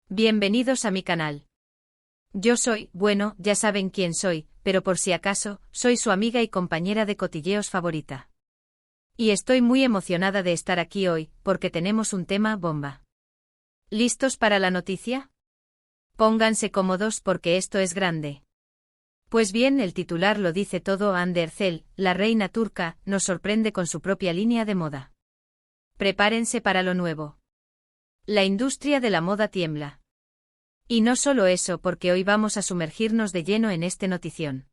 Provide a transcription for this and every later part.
Bienvenidos a mi canal. Yo soy, bueno, ya saben quién soy, pero por si acaso, soy su amiga y compañera de cotilleos favorita. Y estoy muy emocionada de estar aquí hoy, porque tenemos un tema bomba. ¿Listos para la noticia? Pónganse cómodos porque esto es grande. Pues bien, el titular lo dice todo. Hande Erçel, la reina turca, nos sorprende con su propia línea de moda. Prepárense para lo nuevo. La industria de la moda tiembla. Y no solo eso, porque hoy vamos a sumergirnos de lleno en este notición.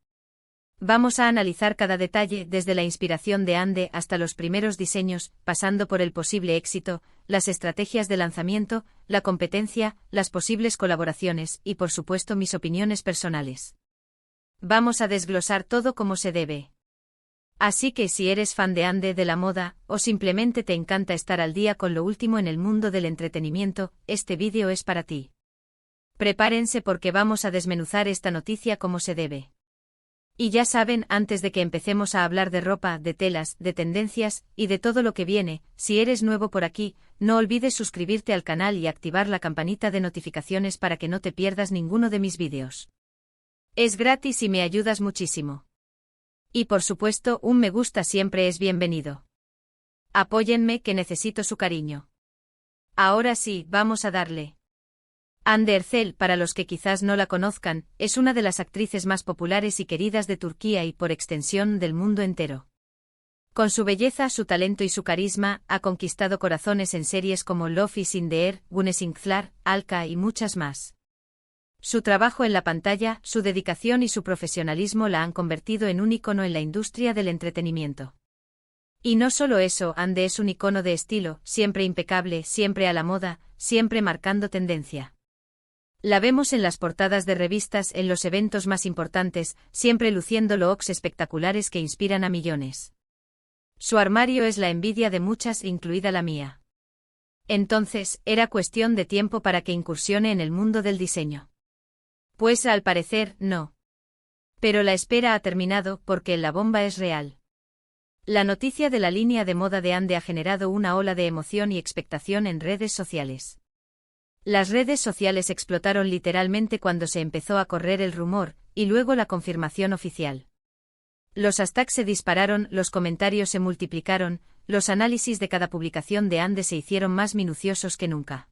Vamos a analizar cada detalle, desde la inspiración de Hande hasta los primeros diseños, pasando por el posible éxito, las estrategias de lanzamiento, la competencia, las posibles colaboraciones y por supuesto mis opiniones personales. Vamos a desglosar todo como se debe. Así que si eres fan de Hande, de la moda, o simplemente te encanta estar al día con lo último en el mundo del entretenimiento, este vídeo es para ti. Prepárense porque vamos a desmenuzar esta noticia como se debe. Y ya saben, antes de que empecemos a hablar de ropa, de telas, de tendencias, y de todo lo que viene, si eres nuevo por aquí, no olvides suscribirte al canal y activar la campanita de notificaciones para que no te pierdas ninguno de mis vídeos. Es gratis y me ayudas muchísimo. Y por supuesto, un me gusta siempre es bienvenido. Apóyenme que necesito su cariño. Ahora sí, vamos a darle. Hande Erçel, para los que quizás no la conozcan, es una de las actrices más populares y queridas de Turquía y por extensión del mundo entero. Con su belleza, su talento y su carisma, ha conquistado corazones en series como Love is in the Air, Güneş İnkler, Alka y muchas más. Su trabajo en la pantalla, su dedicación y su profesionalismo la han convertido en un ícono en la industria del entretenimiento. Y no solo eso, Hande es un icono de estilo, siempre impecable, siempre a la moda, siempre marcando tendencia. La vemos en las portadas de revistas, en los eventos más importantes, siempre luciendo looks espectaculares que inspiran a millones. Su armario es la envidia de muchas, incluida la mía. Entonces, era cuestión de tiempo para que incursione en el mundo del diseño. Pues al parecer, no. Pero la espera ha terminado porque la bomba es real. La noticia de la línea de moda de Hande ha generado una ola de emoción y expectación en redes sociales. Las redes sociales explotaron literalmente cuando se empezó a correr el rumor, y luego la confirmación oficial. Los hashtags se dispararon, los comentarios se multiplicaron, los análisis de cada publicación de Hande se hicieron más minuciosos que nunca.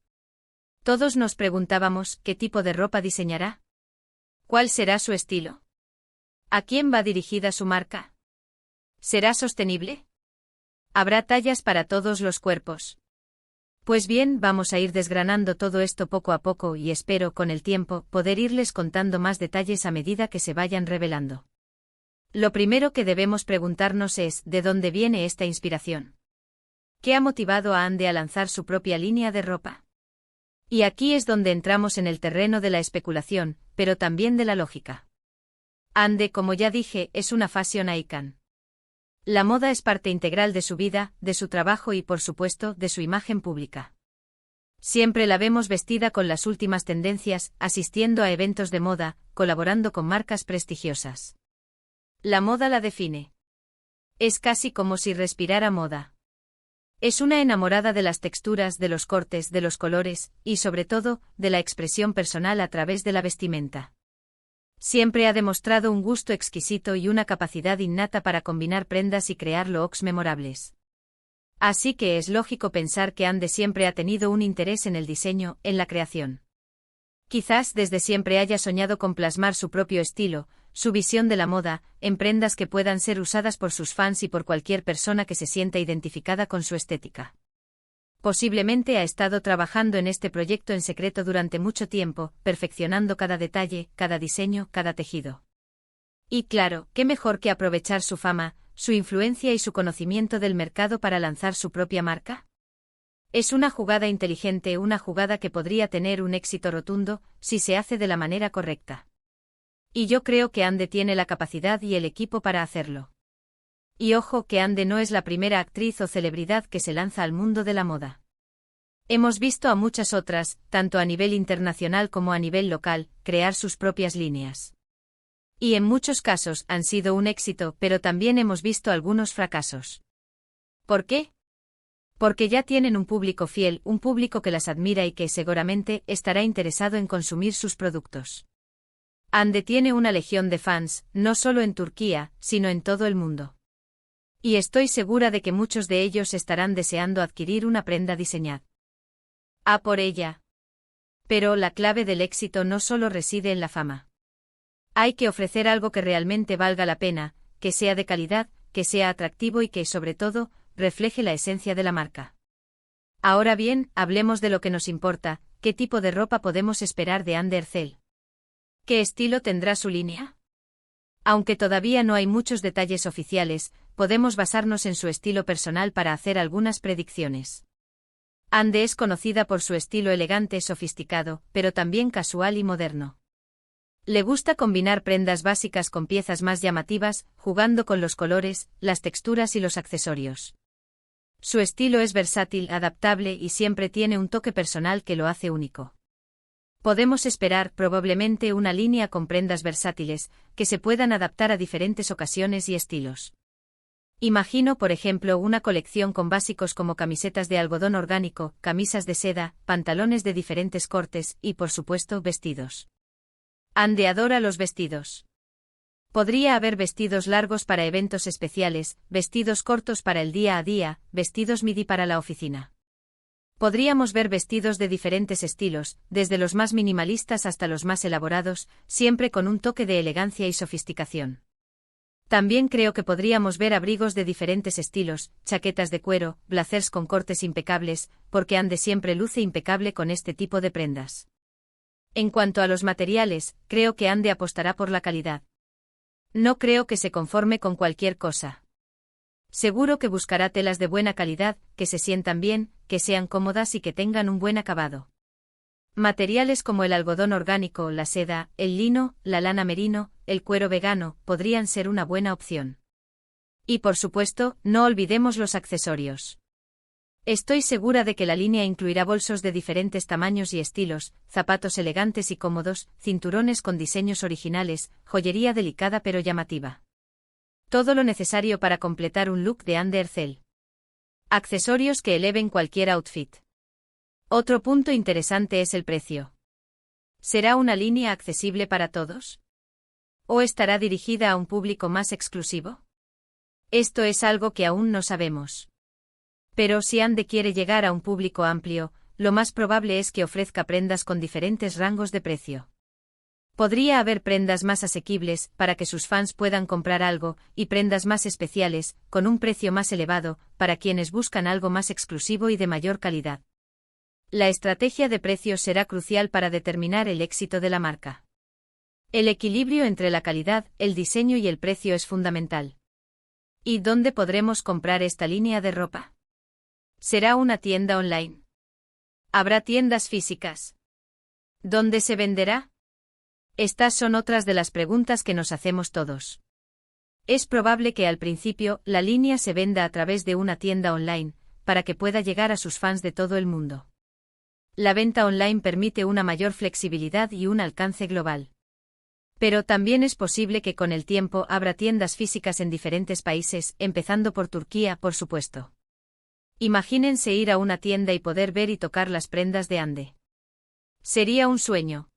Todos nos preguntábamos, ¿qué tipo de ropa diseñará? ¿Cuál será su estilo? ¿A quién va dirigida su marca? ¿Será sostenible? ¿Habrá tallas para todos los cuerpos? Pues bien, vamos a ir desgranando todo esto poco a poco y espero, con el tiempo, poder irles contando más detalles a medida que se vayan revelando. Lo primero que debemos preguntarnos es, ¿de dónde viene esta inspiración? ¿Qué ha motivado a Hande a lanzar su propia línea de ropa? Y aquí es donde entramos en el terreno de la especulación, pero también de la lógica. Hande, como ya dije, es una fashion icon. La moda es parte integral de su vida, de su trabajo y, por supuesto, de su imagen pública. Siempre la vemos vestida con las últimas tendencias, asistiendo a eventos de moda, colaborando con marcas prestigiosas. La moda la define. Es casi como si respirara moda. Es una enamorada de las texturas, de los cortes, de los colores, y sobre todo, de la expresión personal a través de la vestimenta. Siempre ha demostrado un gusto exquisito y una capacidad innata para combinar prendas y crear looks memorables. Así que es lógico pensar que Hande siempre ha tenido un interés en el diseño, en la creación. Quizás desde siempre haya soñado con plasmar su propio estilo, su visión de la moda, en prendas que puedan ser usadas por sus fans y por cualquier persona que se sienta identificada con su estética. Posiblemente ha estado trabajando en este proyecto en secreto durante mucho tiempo, perfeccionando cada detalle, cada diseño, cada tejido. Y claro, qué mejor que aprovechar su fama, su influencia y su conocimiento del mercado para lanzar su propia marca. Es una jugada inteligente, una jugada que podría tener un éxito rotundo, si se hace de la manera correcta. Y yo creo que Hande tiene la capacidad y el equipo para hacerlo. Y ojo que Hande no es la primera actriz o celebridad que se lanza al mundo de la moda. Hemos visto a muchas otras, tanto a nivel internacional como a nivel local, crear sus propias líneas. Y en muchos casos han sido un éxito, pero también hemos visto algunos fracasos. ¿Por qué? Porque ya tienen un público fiel, un público que las admira y que seguramente estará interesado en consumir sus productos. Ande tiene una legión de fans, no solo en Turquía, sino en todo el mundo. Y estoy segura de que muchos de ellos estarán deseando adquirir una prenda diseñada. A por ella. Pero la clave del éxito no solo reside en la fama. Hay que ofrecer algo que realmente valga la pena, que sea de calidad, que sea atractivo y que, sobre todo, refleje la esencia de la marca. Ahora bien, hablemos de lo que nos importa, ¿qué tipo de ropa podemos esperar de Ande Erçel? ¿Qué estilo tendrá su línea? Aunque todavía no hay muchos detalles oficiales, podemos basarnos en su estilo personal para hacer algunas predicciones. Ande es conocida por su estilo elegante y sofisticado, pero también casual y moderno. Le gusta combinar prendas básicas con piezas más llamativas, jugando con los colores, las texturas y los accesorios. Su estilo es versátil, adaptable y siempre tiene un toque personal que lo hace único. Podemos esperar probablemente una línea con prendas versátiles, que se puedan adaptar a diferentes ocasiones y estilos. Imagino, por ejemplo, una colección con básicos como camisetas de algodón orgánico, camisas de seda, pantalones de diferentes cortes y, por supuesto, vestidos. Ande adora los vestidos. Podría haber vestidos largos para eventos especiales, vestidos cortos para el día a día, vestidos midi para la oficina. Podríamos ver vestidos de diferentes estilos, desde los más minimalistas hasta los más elaborados, siempre con un toque de elegancia y sofisticación. También creo que podríamos ver abrigos de diferentes estilos, chaquetas de cuero, blazers con cortes impecables, porque Ande siempre luce impecable con este tipo de prendas. En cuanto a los materiales, creo que Ande apostará por la calidad. No creo que se conforme con cualquier cosa. Seguro que buscará telas de buena calidad, que se sientan bien, que sean cómodas y que tengan un buen acabado. Materiales como el algodón orgánico, la seda, el lino, la lana merino, el cuero vegano, podrían ser una buena opción. Y por supuesto, no olvidemos los accesorios. Estoy segura de que la línea incluirá bolsos de diferentes tamaños y estilos, zapatos elegantes y cómodos, cinturones con diseños originales, joyería delicada pero llamativa. Todo lo necesario para completar un look de Ande Erçel. Accesorios que eleven cualquier outfit. Otro punto interesante es el precio. ¿Será una línea accesible para todos? ¿O estará dirigida a un público más exclusivo? Esto es algo que aún no sabemos. Pero si Ande quiere llegar a un público amplio, lo más probable es que ofrezca prendas con diferentes rangos de precio. Podría haber prendas más asequibles, para que sus fans puedan comprar algo, y prendas más especiales, con un precio más elevado, para quienes buscan algo más exclusivo y de mayor calidad. La estrategia de precios será crucial para determinar el éxito de la marca. El equilibrio entre la calidad, el diseño y el precio es fundamental. ¿Y dónde podremos comprar esta línea de ropa? ¿Será una tienda online? ¿Habrá tiendas físicas? ¿Dónde se venderá? Estas son otras de las preguntas que nos hacemos todos. Es probable que al principio la línea se venda a través de una tienda online, para que pueda llegar a sus fans de todo el mundo. La venta online permite una mayor flexibilidad y un alcance global. Pero también es posible que con el tiempo abra tiendas físicas en diferentes países, empezando por Turquía, por supuesto. Imagínense ir a una tienda y poder ver y tocar las prendas de Ande. Sería un sueño.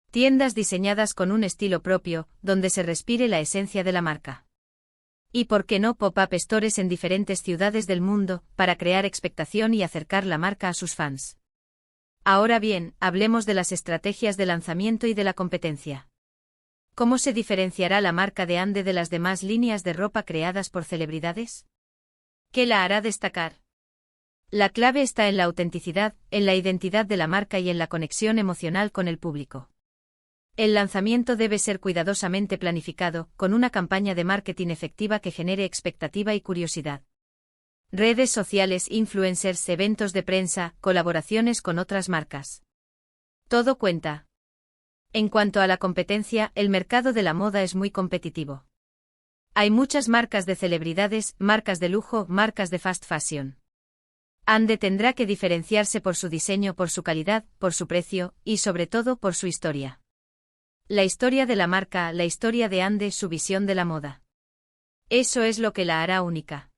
Tiendas diseñadas con un estilo propio, donde se respire la esencia de la marca. Y por qué no pop-up stores en diferentes ciudades del mundo, para crear expectación y acercar la marca a sus fans. Ahora bien, hablemos de las estrategias de lanzamiento y de la competencia. ¿Cómo se diferenciará la marca de Ande de las demás líneas de ropa creadas por celebridades? ¿Qué la hará destacar? La clave está en la autenticidad, en la identidad de la marca y en la conexión emocional con el público. El lanzamiento debe ser cuidadosamente planificado, con una campaña de marketing efectiva que genere expectativa y curiosidad. Redes sociales, influencers, eventos de prensa, colaboraciones con otras marcas. Todo cuenta. En cuanto a la competencia, el mercado de la moda es muy competitivo. Hay muchas marcas de celebridades, marcas de lujo, marcas de fast fashion. Ande tendrá que diferenciarse por su diseño, por su calidad, por su precio, y sobre todo por su historia. La historia de la marca, la historia de Ande, su visión de la moda. Eso es lo que la hará única.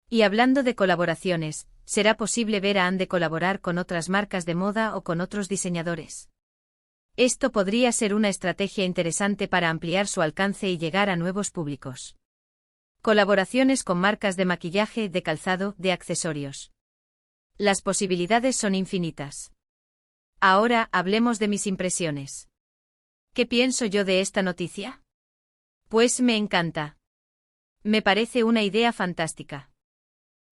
Y hablando de colaboraciones, será posible ver a Ande colaborar con otras marcas de moda o con otros diseñadores. Esto podría ser una estrategia interesante para ampliar su alcance y llegar a nuevos públicos. Colaboraciones con marcas de maquillaje, de calzado, de accesorios. Las posibilidades son infinitas. Ahora hablemos de mis impresiones. ¿Qué pienso yo de esta noticia? Pues me encanta. Me parece una idea fantástica.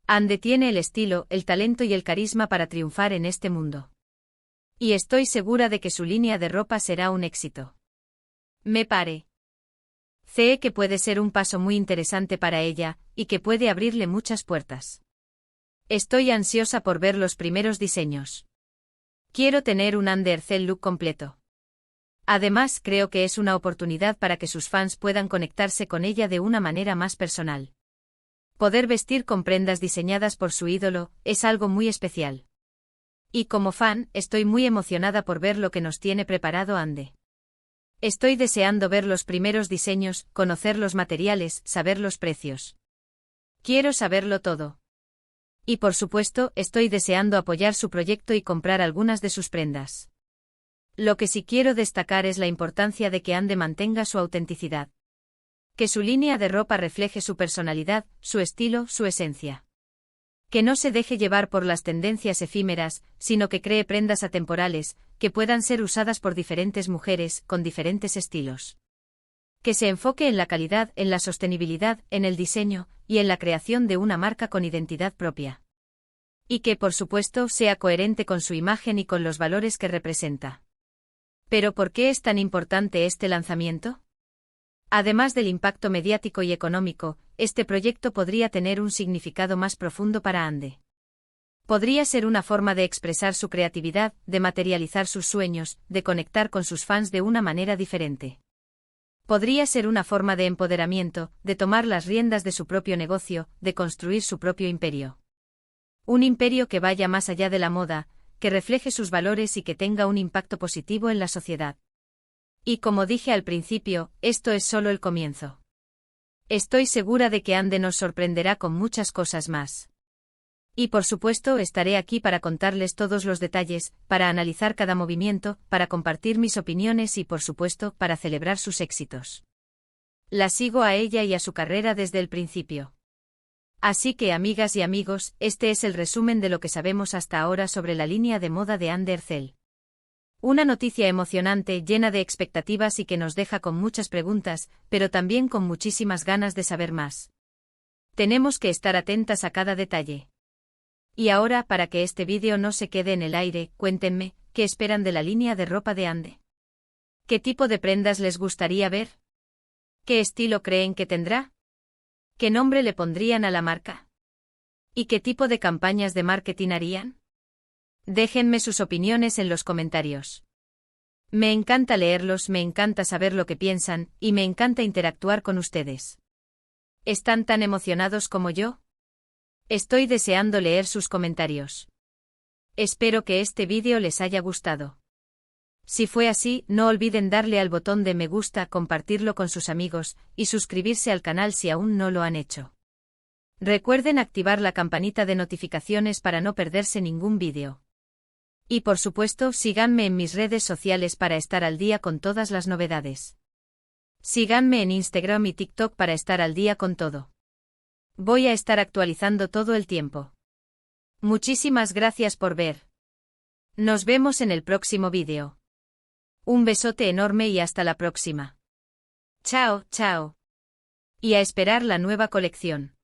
Ande tiene el estilo, el talento y el carisma para triunfar en este mundo. Y estoy segura de que su línea de ropa será un éxito. Me parece que puede ser un paso muy interesante para ella, y que puede abrirle muchas puertas. Estoy ansiosa por ver los primeros diseños. Quiero tener un Ande Ercel look completo. Además, creo que es una oportunidad para que sus fans puedan conectarse con ella de una manera más personal. Poder vestir con prendas diseñadas por su ídolo es algo muy especial. Y como fan, estoy muy emocionada por ver lo que nos tiene preparado Ande. Estoy deseando ver los primeros diseños, conocer los materiales, saber los precios. Quiero saberlo todo. Y por supuesto, estoy deseando apoyar su proyecto y comprar algunas de sus prendas. Lo que sí quiero destacar es la importancia de que Ande mantenga su autenticidad. Que su línea de ropa refleje su personalidad, su estilo, su esencia. Que no se deje llevar por las tendencias efímeras, sino que cree prendas atemporales, que puedan ser usadas por diferentes mujeres, con diferentes estilos. Que se enfoque en la calidad, en la sostenibilidad, en el diseño, y en la creación de una marca con identidad propia. Y que, por supuesto, sea coherente con su imagen y con los valores que representa. ¿Pero por qué es tan importante este lanzamiento? Además del impacto mediático y económico, este proyecto podría tener un significado más profundo para Ande. Podría ser una forma de expresar su creatividad, de materializar sus sueños, de conectar con sus fans de una manera diferente. Podría ser una forma de empoderamiento, de tomar las riendas de su propio negocio, de construir su propio imperio. Un imperio que vaya más allá de la moda, que refleje sus valores y que tenga un impacto positivo en la sociedad. Y como dije al principio, esto es solo el comienzo. Estoy segura de que Ande nos sorprenderá con muchas cosas más. Y por supuesto estaré aquí para contarles todos los detalles, para analizar cada movimiento, para compartir mis opiniones y por supuesto para celebrar sus éxitos. La sigo a ella y a su carrera desde el principio. Así que amigas y amigos, este es el resumen de lo que sabemos hasta ahora sobre la línea de moda de Ande Ercel. Una noticia emocionante, llena de expectativas y que nos deja con muchas preguntas, pero también con muchísimas ganas de saber más. Tenemos que estar atentas a cada detalle. Y ahora, para que este vídeo no se quede en el aire, cuéntenme, ¿qué esperan de la línea de ropa de Ande? ¿Qué tipo de prendas les gustaría ver? ¿Qué estilo creen que tendrá? ¿Qué nombre le pondrían a la marca? ¿Y qué tipo de campañas de marketing harían? Déjenme sus opiniones en los comentarios. Me encanta leerlos, me encanta saber lo que piensan, y me encanta interactuar con ustedes. ¿Están tan emocionados como yo? Estoy deseando leer sus comentarios. Espero que este vídeo les haya gustado. Si fue así, no olviden darle al botón de me gusta, compartirlo con sus amigos, y suscribirse al canal si aún no lo han hecho. Recuerden activar la campanita de notificaciones para no perderse ningún vídeo. Y por supuesto, síganme en mis redes sociales para estar al día con todas las novedades. Síganme en Instagram y TikTok para estar al día con todo. Voy a estar actualizando todo el tiempo. Muchísimas gracias por ver. Nos vemos en el próximo vídeo. Un besote enorme y hasta la próxima. Chao, chao. Y a esperar la nueva colección.